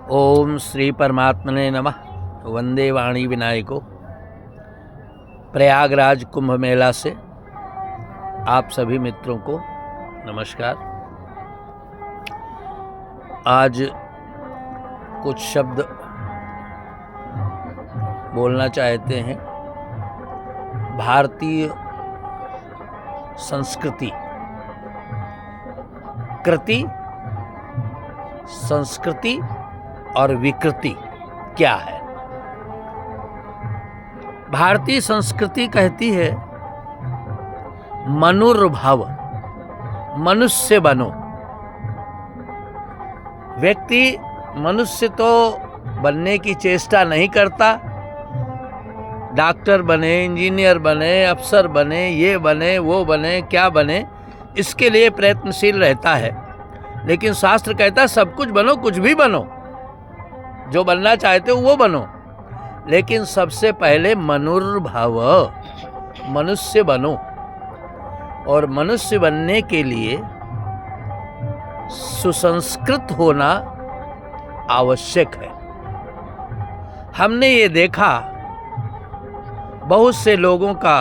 ओम श्री परमात्मने नमः। वंदे वाणी विनायको। प्रयागराज कुंभ मेला से आप सभी मित्रों को नमस्कार। आज कुछ शब्द बोलना चाहते हैं। भारतीय संस्कृति, कृति, संस्कृति और विकृति क्या है। भारतीय संस्कृति कहती है मनुर्भव, मनुष्य बनो। व्यक्ति मनुष्य तो बनने की चेष्टा नहीं करता। डॉक्टर बने, इंजीनियर बने, अफसर बने, ये बने, वो बने, क्या बने, इसके लिए प्रयत्नशील रहता है। लेकिन शास्त्र कहता है सब कुछ बनो, कुछ भी बनो, जो बनना चाहते हो वो बनो, लेकिन सबसे पहले मनुर्भव, मनुष्य बनो। और मनुष्य बनने के लिए सुसंस्कृत होना आवश्यक है। हमने ये देखा बहुत से लोगों का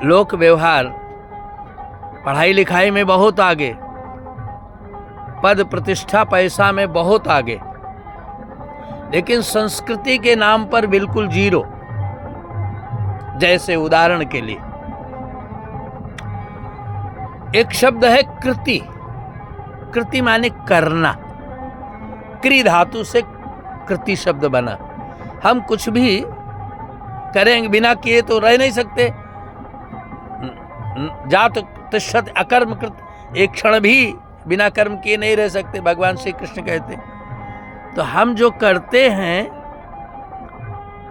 लोक व्यवहार पढ़ाई लिखाई में बहुत आगे, पद प्रतिष्ठा पैसा में बहुत आगे, लेकिन संस्कृति के नाम पर बिल्कुल जीरो। जैसे उदाहरण के लिए एक शब्द है कृति। कृति माने करना। क्रि धातु से कृति शब्द बना। हम कुछ भी करेंगे, बिना किए तो रह नहीं सकते। जात तिष्ठत अकर्म कृत, एक क्षण भी बिना कर्म किए नहीं रह सकते, भगवान श्री कृष्ण कहते। तो हम जो करते हैं,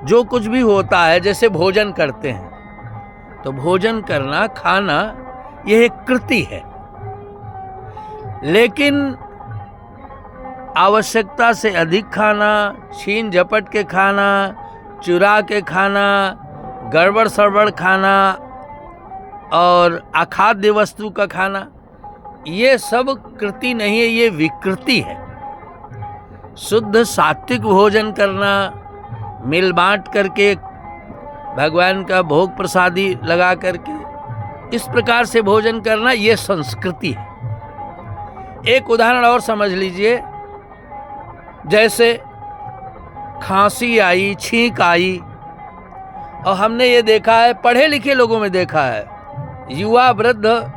जो कुछ भी होता है, जैसे भोजन करते हैं, तो भोजन करना, खाना, यह एक कृति है। लेकिन आवश्यकता से अधिक खाना, छीन झपट के खाना, चुरा के खाना, गड़बड़ सड़बड़ खाना और अखाद्य वस्तु का खाना, ये सब कृति नहीं है, ये विकृति है। शुद्ध सात्विक भोजन करना, मिल बांट करके, भगवान का भोग प्रसादी लगा करके इस प्रकार से भोजन करना, ये संस्कृति है। एक उदाहरण और समझ लीजिए। जैसे खांसी आई, छींक आई, और हमने ये देखा है, पढ़े लिखे लोगों में देखा है, युवा वृद्ध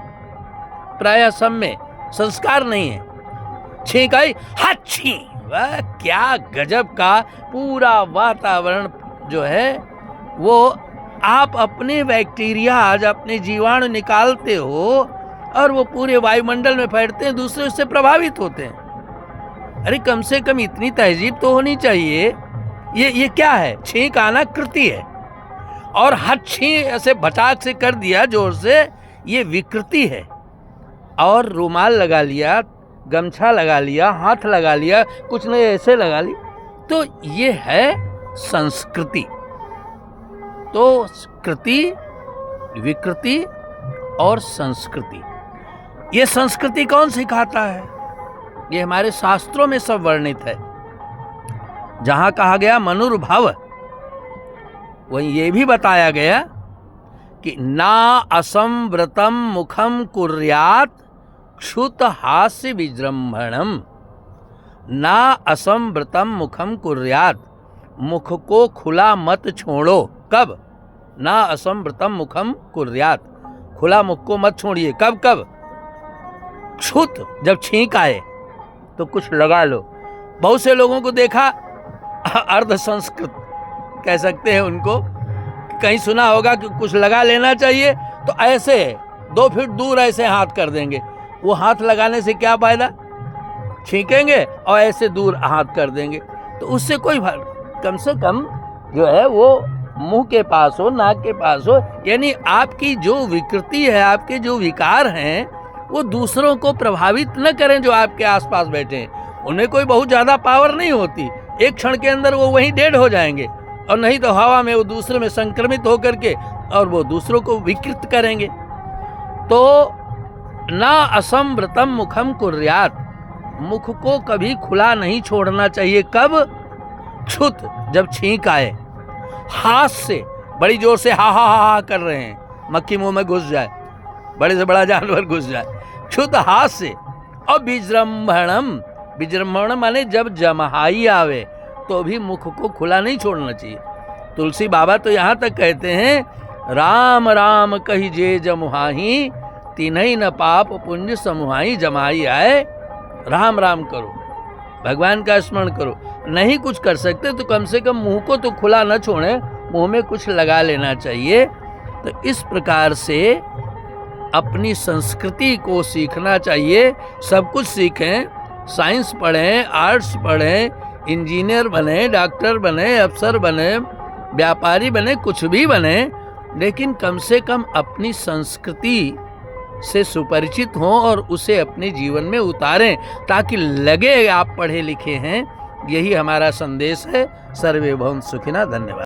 प्रायः सब में संस्कार नहीं है। छींक आई, हाच्छी, वह क्या गजब का पूरा वातावरण जो है, वो आप अपने बैक्टीरिया, आज अपने जीवाणु निकालते हो और वो पूरे वायुमंडल में फैलते हैं, दूसरे उससे प्रभावित होते हैं। अरे कम से कम इतनी तहजीब तो होनी चाहिए। ये क्या है? छींक आना कृति है, और हच्छी ऐसे भटाक से कर दिया जोर से, ये विकृति है। और रुमाल लगा लिया, गमछा लगा लिया, हाथ लगा लिया, कुछ नहीं ऐसे लगा ली, तो ये है संस्कृति। तो कृति, विकृति और संस्कृति, ये संस्कृति कौन सिखाता है? ये हमारे शास्त्रों में सब वर्णित है। जहां कहा गया मनुर्भव, वहीं ये भी बताया गया कि ना असंवृतम मुखम कुर्यात क्षुत हास्य विजृंभणम। ना असंवृतम मुखम कुर्यात, मुख को खुला मत छोड़ो। कब? ना असंवृतम मुखम कुर्यात, खुला मुख को मत छोड़िए। कब कब? क्षुत, जब छींक आए तो कुछ लगा लो। बहुत से लोगों को देखा, अर्ध संस्कृत कह सकते हैं उनको, कहीं सुना होगा कि कुछ लगा लेना चाहिए, तो ऐसे 2 फीट दूर ऐसे हाथ कर देंगे। वो हाथ लगाने से क्या फायदा? छींकेंगे और ऐसे दूर हाथ कर देंगे, तो उससे कोई कम से कम जो है वो मुंह के पास हो, नाक के पास हो। यानी आपकी जो विकृति है, आपके जो विकार हैं, वो दूसरों को प्रभावित न करें। जो आपके आसपास बैठे हैं, उन्हें कोई बहुत ज़्यादा पावर नहीं होती, एक क्षण के अंदर वो वहीं डेड हो जाएंगे, और नहीं तो हवा में वो दूसरे में संक्रमित होकर के और वो दूसरों को विकृत करेंगे। तो ना असंवृतम मुखम कुर्यात, मुख को कभी खुला नहीं छोड़ना चाहिए। कब? छुत, जब छींक आए, हाथ से बड़ी जोर से हा हा हा हा कर रहे हैं, मक्खी मुंह में घुस जाए, बड़े से बड़ा जानवर घुस जाए, छुत हाथ से। और विजृंभणम, विजृंभण माने जब जमहाई आवे तो भी मुख को खुला नहीं छोड़ना चाहिए। तुलसी बाबा तो यहाँ तक कहते हैं, राम राम कही जे जमुहाही, तिन्हई न पाप पुण्य समुहाई। जमाई आए, राम राम करो, भगवान का स्मरण करो। नहीं कुछ कर सकते तो कम से कम मुंह को तो खुला न छोड़ें, मुंह में कुछ लगा लेना चाहिए। तो इस प्रकार से अपनी संस्कृति को सीखना चाहिए। सब कुछ सीखें, साइंस पढ़ें, आर्ट्स पढ़ें, इंजीनियर बने, डॉक्टर बने, अफसर बने, व्यापारी बने, कुछ भी बने, लेकिन कम से कम अपनी संस्कृति से सुपरिचित हों और उसे अपने जीवन में उतारें, ताकि लगे आप पढ़े लिखे हैं। यही हमारा संदेश है। सर्वे भवन्तु सुखिनः। धन्यवाद।